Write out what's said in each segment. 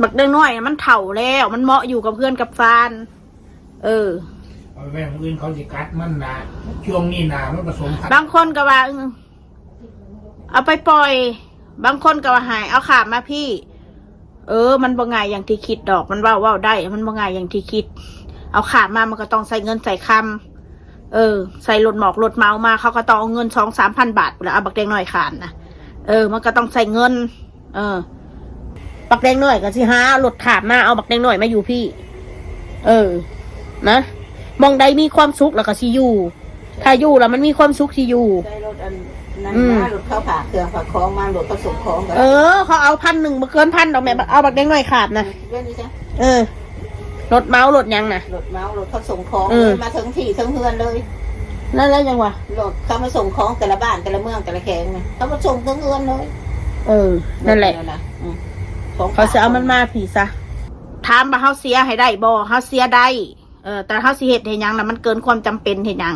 บักเด็กน้อยมันเฒ่าแล้วมันเหมาะอยู่กับเพื่อนกับแฟนเอาไปของอื่นเขาจะกัดมันนะช่วงนี้นะมันผสมพันธุ์บางคนก็ว่าเอาไปปล่อยบางคนก็ว่าหายเอาขามาพี่มันบ่ง่ายอย่างที่คิดดอกมันว่าได้มันบ่ง่ายอย่างที่คิดเอาขามามันก็ต้องใส่เงินใส่คำใส่รถหมอกรถเมามาเขาก็ต้องเอาเงิน2-3 พันบาทแล้วเอาบักแดงน้อยขานนะมันก็ต้องใส่เงินบักแดงน้อยก็สิหารถขามาเอาบักแดงน้อยมาอยู่พี่นะมองใดมีความสุขแล้วก็สิอยู่ถ้าอยู่แล้วมันมีความสุขสิอยู่ได้รถอันนั้นมารถเข้าผ่าเครื่องผ่าคล้องมารถผสมคล้องกันเขาเอา1,000บ่เกิน1,000ดอกแม่เอาบักแดงน้อยขาดนะเรื่องนี้จ้ะรถเมารถยังนะรถเมารถเขาส่งของมาทั้งที่ทั้งเฮือนเลยนั่นแล้วยังวะรถเขามาส่งของแต่ละบ้านแต่ละเมืองแต่ละแขงนะเขามาส่งทั้งเฮือนเลยนั่นแหละเขาจะเอามันมาผีซะถามว่าเขาเสียให้ได้บ่เขาเสียได้แต่เขาสิเหตุเห็นยังนะมันเกินความจำเป็นเห็นยัง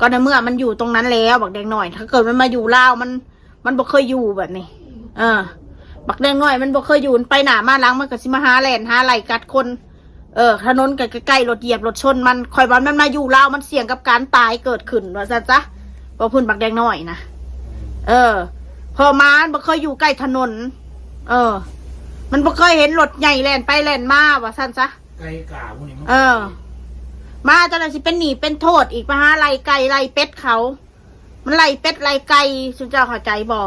ก็ในเมื่อมันอยู่ตรงนั้นแล้วบักแดงหน่อยถ้าเกิดมันมาอยู่ลาวมันบ่เคยอยู่แบบนี้บักแดงหน่อยมันบ่เคยอยู่ไปหนามาล้างมันก็สิมาหาแหลนหาไหลกัดคนถนนใกล้ๆรถเหยียบรถชนมันคอยวันมันมาอยู่ลาวมันเสี่ยงกับการตายเกิดขึ้นว่าจ๊ะพอพุ่นบักแดงหน่อยนะพอมาบ่เคยอยู่ใกล้ถนนมันบ่เคยเห็นรถใหญ่แล่นไปแล่นมาว่าซั่นซะไก่กาพวกนี้มาจนสิเป็นหนีเป็นโทษอีกมาหาไล่ไก่ไล่เป็ดเขามันไล่เป็ดไล่ไก่สุนเจ้าเข้าใจบ่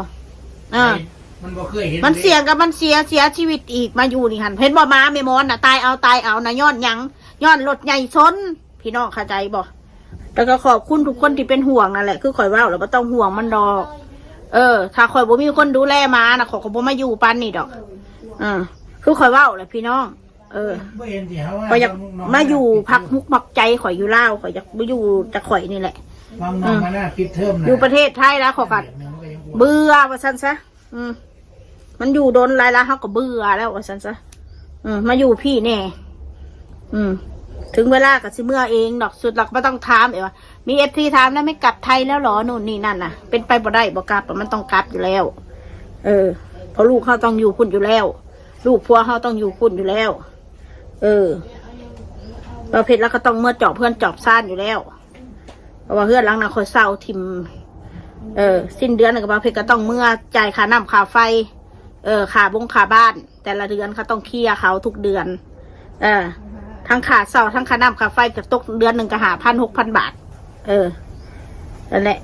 มันบ่เคยเห็นมันเสี่ยงกับมันเสียชีวิตอีกมาอยู่นี่หันเห็นบ่มาเมมอนน่ะตายเอานะย้อนหยังย้อนรถใหญ่ชนพี่น้องเข้าใจบ่แล้วก็ขอบคุณทุกคนที่เป็นห่วงนั่นแหละคือข่อยว่าแล้วบ่ต้องห่วงมันดอกถ้าข่อยบ่มีคนดูแลมาน่ะข่อยก็บ่มาอยู่ปานนี้ดอกคือข่อยว่าแหละพี่น้องข่อยอยากมาอยู่พักมุกมักใจข่อยอยู่ลาวข่อยอยากมาอยู่แต่ข่อยนี่แหละอยู่ประเทศไทยแล้วข่อยก็เบื่อว่าซั่นซะมันอยู่โดนไรแล้วเขาก็เบื่อแล้วว่าซั่นซะมาอยู่พี่แน่ถึงเวลาก็สิเมื่อเองดอกสุดหลักไม่ต้องถามว่ามีFTถามแล้วไม่กลับไทยแล้วหรอนู่นนี่นั่นน่ะเป็นไปบ่ได้บ่กลับมันต้องกลับอยู่แล้วเพราะลูกเขาต้องอยู่คุณอยู่แล้วลูกพัวเขาต้องอยู่คุณอยู่แล้วประเภทแล้วก็ต้องเมื่อจอบเพื่อนจอบซ่านอยู่แล้วเพราะว่าเพื่อนหลังน่ะคอยเศร้าทิมสิ้นเดือนกับประเภทก็ต้องเมื่อจ่ายค่าน้ำค่าไฟค่าบ้านแต่ละเดือนเขาต้องเคลียร์เขาทุกเดือนทั้งค่าเสาทั้งค่าน้ำค่าไฟจะตกเดือนหนึ่งก็5,000-6,000 บาทนั่นแหละ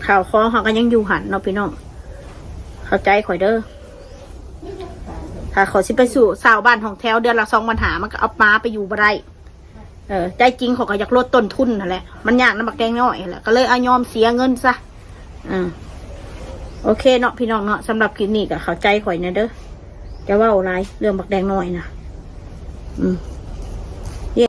ข่าวคอเขาก็ยังอยู่หันเนาะพี่น้องเข้าใจข่อยเด้อถ้าขอสิไปสู่สาวบ้านของแถวเดือนละ2,000มันก็เอามาไปอยู่บ่ได้ใจจริงเขาก็อยากลดต้นทุนนั่นแหละมันยากนะบักแดงน้อยแหละก็เลยเอายอมเสียเงินซะโอเคเนาะพี่น้องเนาะสำหรับคลิปนี้ก็เข้าใจข่อยนะเด้อจะว่าอะไรเรื่องบักแดงน้อยนะ